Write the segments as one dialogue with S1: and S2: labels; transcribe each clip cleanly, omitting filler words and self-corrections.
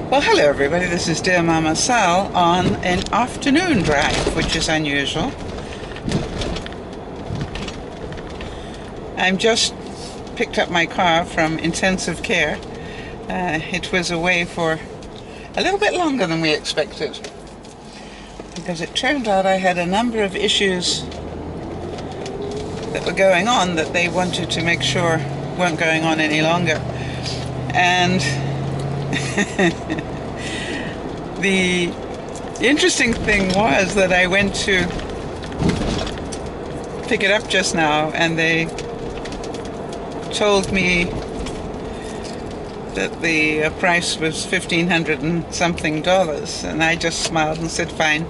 S1: Well, hello everybody, this is Dear Mama Sal on an afternoon drive, which is unusual. I'm just picked up my car from intensive care. It was away for a little bit longer than we expected, because it turned out I had a number of issues that were going on that they wanted to make sure weren't going on any longer. And the interesting thing was that I went to pick it up just now, and they told me that the price was $1,500 and something, and I just smiled and said, fine.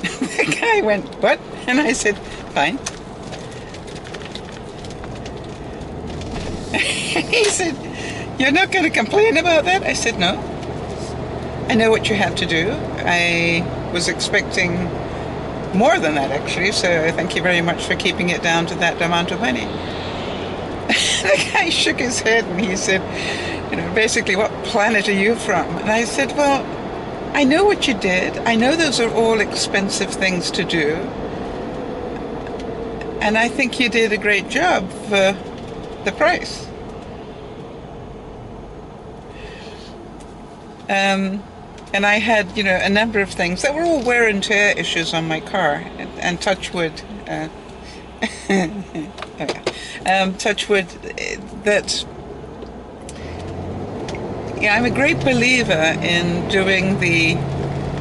S1: The guy went, what? And I said, fine. He said, you're not going to complain about that? I said, no. I know what you had to do. I was expecting more than that, actually, so thank you very much for keeping it down to that amount of money. The guy shook his head and he said, basically, what planet are you from? And I said, well, I know what you did. I know those are all expensive things to do. And I think you did a great job for the price. And I had, a number of things that were all wear and tear issues on my car, and touch wood, touch wood, that, I'm a great believer in doing the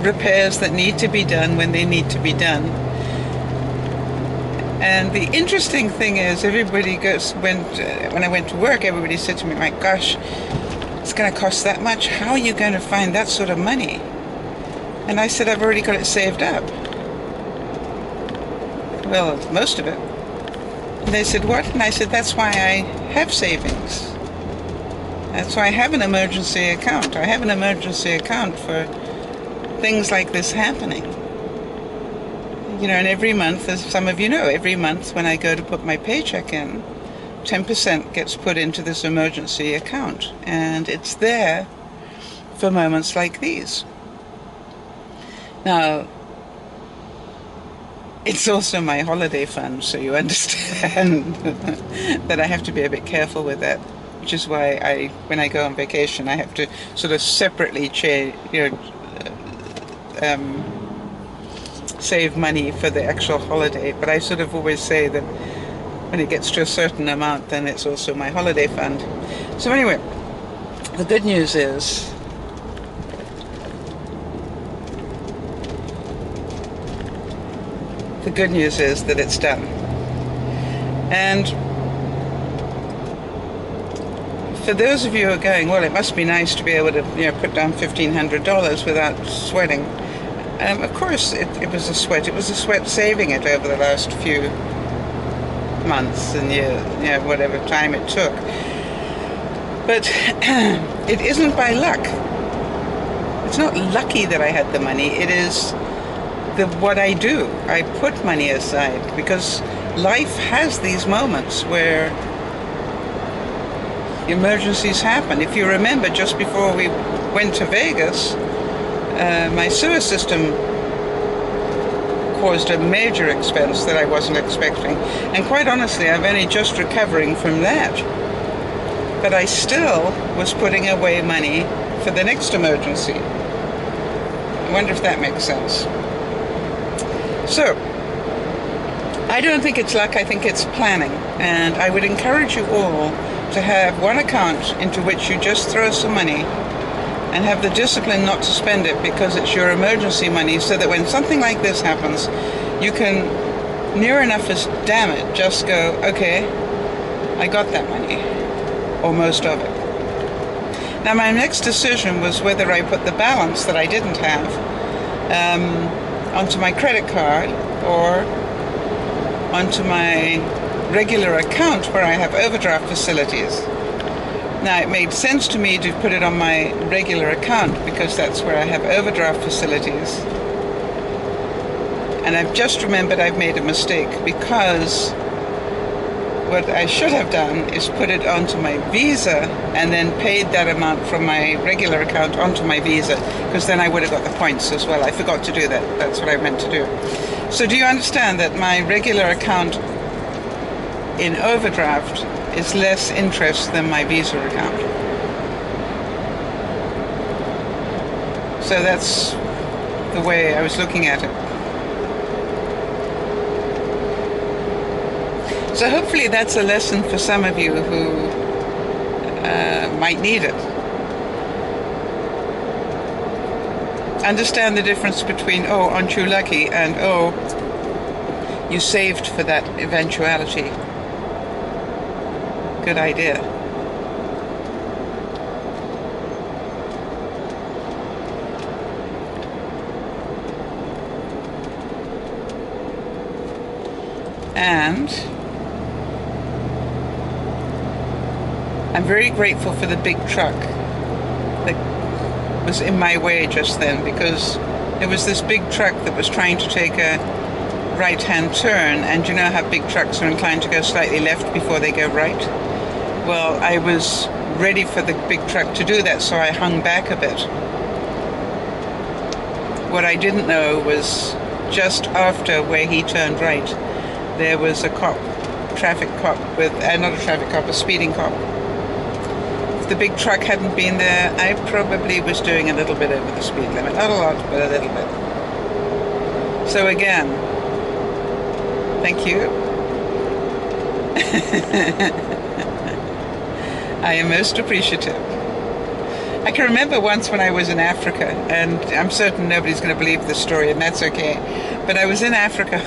S1: repairs that need to be done when they need to be done. And the interesting thing is, when I went to work, everybody said to me, my gosh, it's going to cost that much. How are you going to find that sort of money? And I said, I've already got it saved up. Well, most of it. And they said, what? And I said, that's why I have savings. That's why I have an emergency account. I have an emergency account for things like this happening. And every month, as some of you know, every month when I go to put my paycheck in, 10% gets put into this emergency account, and it's there for moments like these. Now, it's also my holiday fund, so you understand that I have to be a bit careful with that, which is why when I go on vacation, I have to sort of separately save money for the actual holiday. But I sort of always say that when it gets to a certain amount, then it's also my holiday fund. So anyway, the good news is that it's done. And for those of you who are going, well, it must be nice to be able to put down $1,500 without sweating. Of course, it was a sweat. It was a sweat saving it over the last few months and years, whatever time it took. But it isn't by luck. It's not lucky that I had the money. It is what I do. I put money aside, because life has these moments where emergencies happen. If you remember, just before we went to Vegas, my sewer system caused a major expense that I wasn't expecting. And quite honestly, I'm only just recovering from that. But I still was putting away money for the next emergency. I wonder if that makes sense. So, I don't think it's luck, I think it's planning. And I would encourage you all to have one account into which you just throw some money, and have the discipline not to spend it because it's your emergency money, so that when something like this happens, you can, near enough as damn it, just go, okay, I got that money, or most of it. Now, my next decision was whether I put the balance that I didn't have onto my credit card or onto my regular account where I have overdraft facilities. Now, it made sense to me to put it on my regular account because that's where I have overdraft facilities. And I've just remembered I've made a mistake, because what I should have done is put it onto my Visa and then paid that amount from my regular account onto my Visa, because then I would have got the points as well. I forgot to do that. That's what I meant to do. So do you understand that my regular account in overdraft is less interest than my Visa account? So that's the way I was looking at it. So hopefully that's a lesson for some of you who might need it. Understand the difference between, oh, aren't you lucky, and oh, you saved for that eventuality. Good idea. And I'm very grateful for the big truck that was in my way just then, because there was this big truck that was trying to take a right-hand turn, and you know how big trucks are inclined to go slightly left before they go right? Well, I was ready for the big truck to do that, so I hung back a bit. What I didn't know was just after where he turned right, there was a cop, traffic cop, with not a traffic cop, a speeding cop. If the big truck hadn't been there, I probably was doing a little bit over the speed limit. Not a lot, but a little bit. So again, thank you. I am most appreciative. I can remember once when I was in Africa, and I'm certain nobody's going to believe this story, and that's okay, but I was in Africa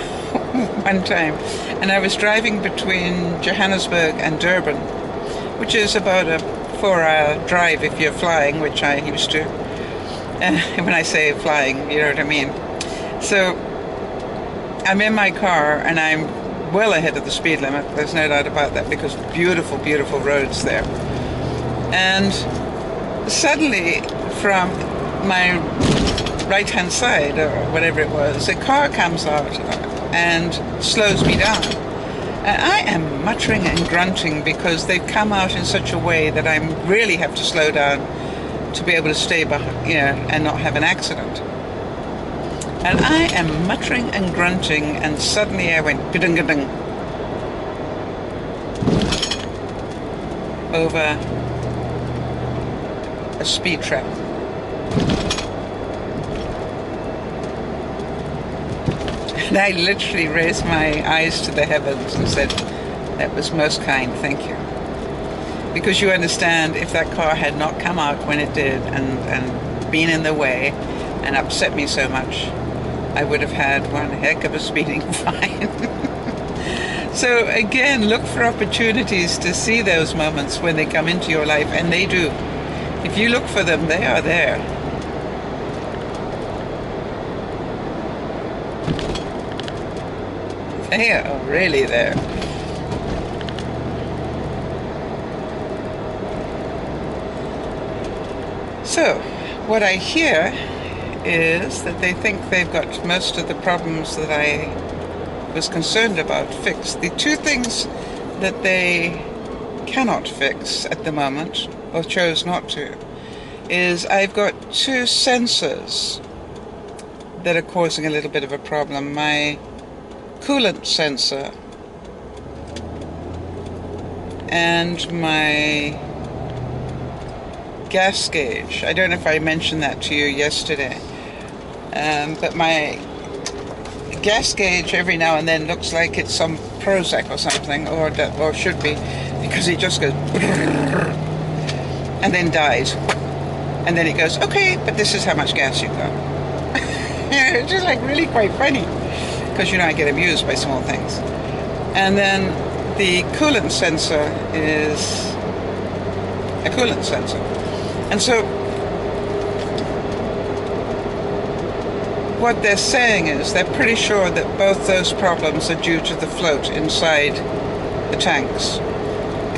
S1: one time, and I was driving between Johannesburg and Durban, which is about a 4-hour drive if you're flying, which I used to. When I say flying, you know what I mean. So I'm in my car, and I'm well ahead of the speed limit. There's no doubt about that, because beautiful, beautiful roads there. And suddenly, from my right-hand side, or whatever it was, a car comes out and slows me down. And I am muttering and grunting because they've come out in such a way that I really have to slow down to be able to stay behind, you know, and not have an accident. And I am muttering and grunting, and suddenly I went ga-dung-ga-dung over a speed trap. And I literally raised my eyes to the heavens and said, that was most kind, thank you. Because you understand, if that car had not come out when it did and been in the way and upset me so much, I would have had one heck of a speeding fine. So again, look for opportunities to see those moments when they come into your life, and they do. If you look for them, they are there. They are really there. So, what I hear is that they think they've got most of the problems that I was concerned about fixed. The two things that they cannot fix at the moment, or chose not to, is I've got two sensors that are causing a little bit of a problem. My coolant sensor and my gas gauge. I don't know if I mentioned that to you yesterday, but my gas gauge every now and then looks like it's some Prozac or something, or should be, because it just goes and then dies, and then it goes, okay, but this is how much gas you've got. It's just like really quite funny, because you know I get amused by small things. And then the coolant sensor is a coolant sensor, and so what they're saying is they're pretty sure that both those problems are due to the float inside the tanks,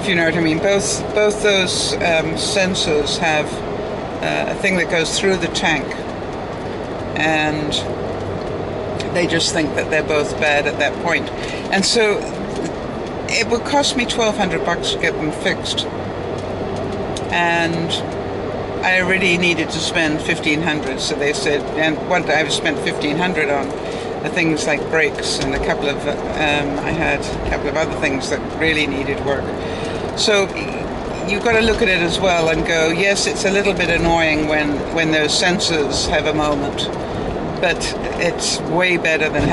S1: if you know what I mean. Both those sensors have a thing that goes through the tank, and they just think that they're both bad at that point. And so it would cost me $1,200 to get them fixed, and I already needed to spend $1,500. So they said, and what I've spent $1,500 on the things like brakes and I had a couple of other things that really needed work. So you've got to look at it as well and go, yes, it's a little bit annoying when those sensors have a moment, but it's way better than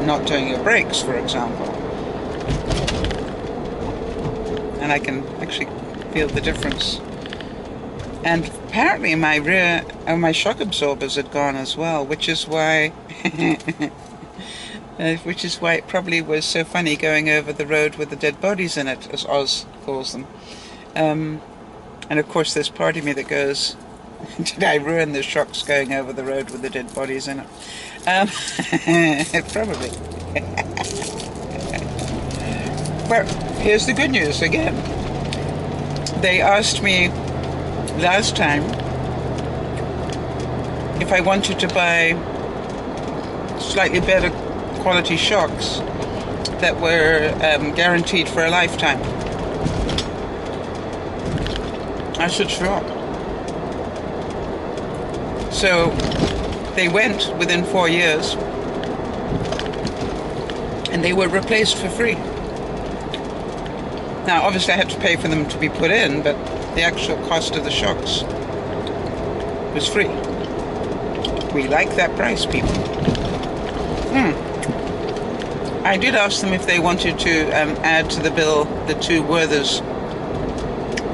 S1: not doing your brakes, for example. And I can actually feel the difference. And apparently my shock absorbers had gone as well, which is why it probably was so funny going over the road with the dead bodies in it, as Oz calls them. And of course there's part of me that goes, did I ruin the shocks going over the road with the dead bodies in it? Probably. Well, here's the good news again. They asked me last time if I wanted to buy slightly better quality shocks that were guaranteed for a lifetime. I said sure. So they went within 4 years and they were replaced for free. Now obviously I had to pay for them to be put in, but the actual cost of the shocks was free. We like that price, people. I did ask them if they wanted to add to the bill the 2 Werther's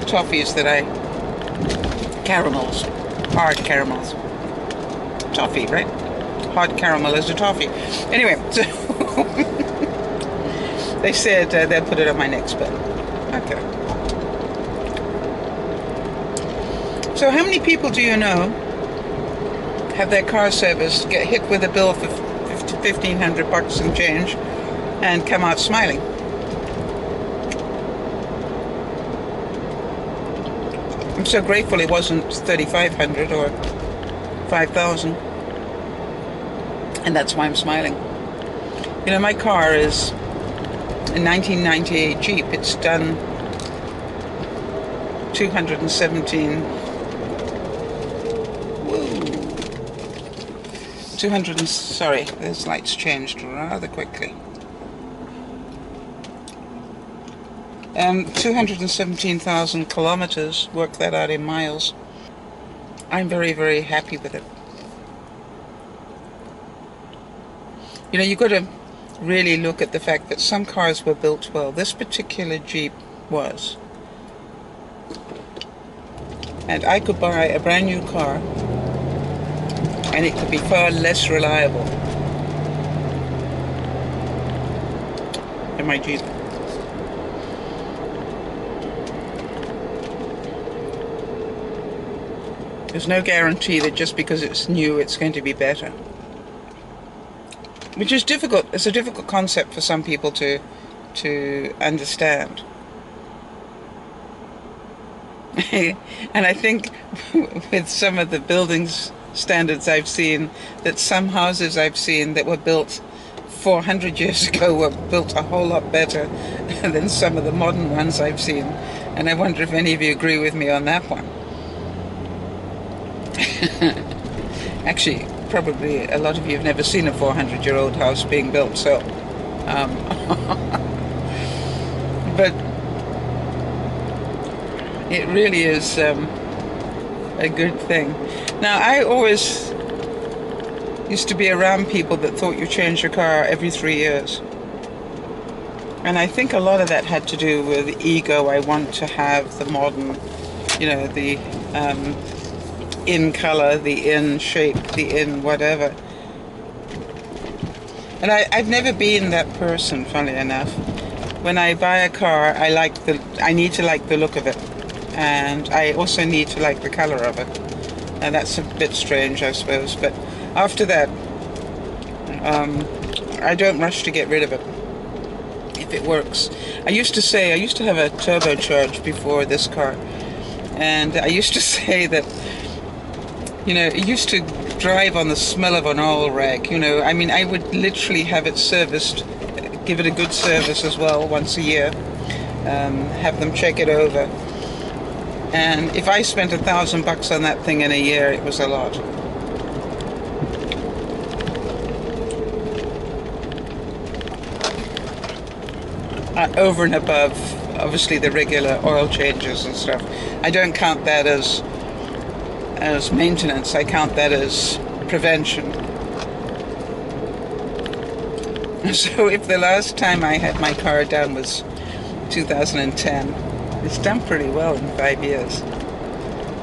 S1: toffees that caramels, hard caramels. Toffee, right? Hard caramel is a toffee. Anyway, so they said they'll put it on my next bill. Okay. So how many people do you know have their car serviced, get hit with a bill for $1,500 and change, and come out smiling? I'm so grateful it wasn't $3,500 or $5,000, and that's why I'm smiling. You know, my car is a 1998 Jeep. It's done 217. 200 sorry, those lights changed rather quickly. 217,000 kilometers, work that out in miles. I'm very, very happy with it. You know, you've got to really look at the fact that some cars were built well. This particular Jeep was. And I could buy a brand new car and it could be far less reliable than my Jeep. There's no guarantee that just because it's new it's going to be better. Which is difficult. It's a difficult concept for some people to understand. And I think with some of the buildings standards I've seen, that some houses I've seen that were built 400 years ago were built a whole lot better than some of the modern ones I've seen. And I wonder if any of you agree with me on that one. Actually, probably a lot of you have never seen a 400-year-old house being built, so but it really is a good thing. Now, I always used to be around people that thought you change your car every 3 years. And I think a lot of that had to do with ego. I want to have the modern, you know, the in color, the in shape, the in whatever. And I've never been that person, funnily enough. When I buy a car, I need to like the look of it. And I also need to like the color of it. And that's a bit strange, I suppose. But after that, I don't rush to get rid of it if it works. I used to have a turbocharged before this car. And I used to say that, you know, it used to drive on the smell of an oil rag, you know. I mean, I would literally have it serviced give it a good service as well once a year, have them check it over. And if I spent $1,000 on that thing in a year, it was a lot. Over and above, obviously, the regular oil changes and stuff. I don't count that as maintenance. I count that as prevention. So if the last time I had my car done was 2010, it's done pretty well in 5 years.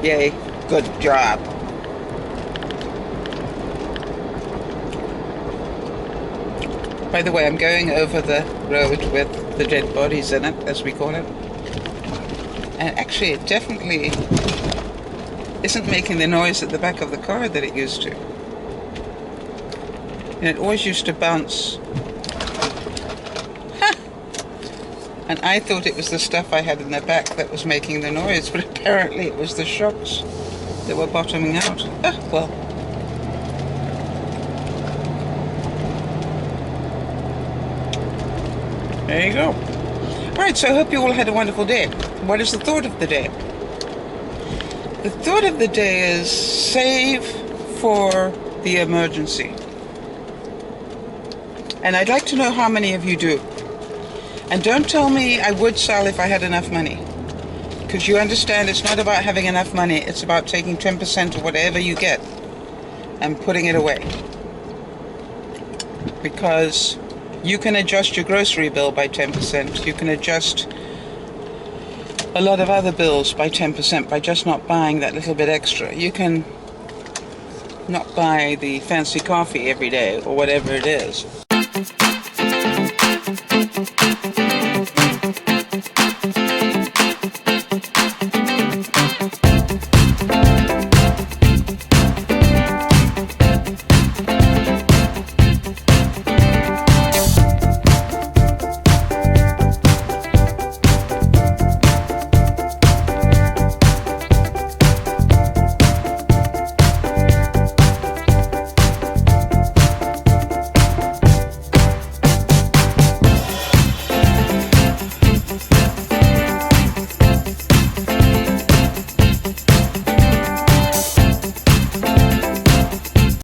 S1: Yay, good job. By the way, I'm going over the road with the dead bodies in it, as we call it. And actually, it definitely isn't making the noise at the back of the car that it used to. And it always used to bounce. Ha! And I thought it was the stuff I had in the back that was making the noise, but apparently it was the shocks that were bottoming out. Ah, well. There you go. Alright, so I hope you all had a wonderful day. What is the thought of the day? The thought of the day is save for the emergency. And I'd like to know how many of you do. And don't tell me I would sell if I had enough money. Because you understand it's not about having enough money, it's about taking 10% of whatever you get and putting it away. Because you can adjust your grocery bill by 10%. You can adjust a lot of other bills by 10% by just not buying that little bit extra. You can not buy the fancy coffee every day or whatever it is.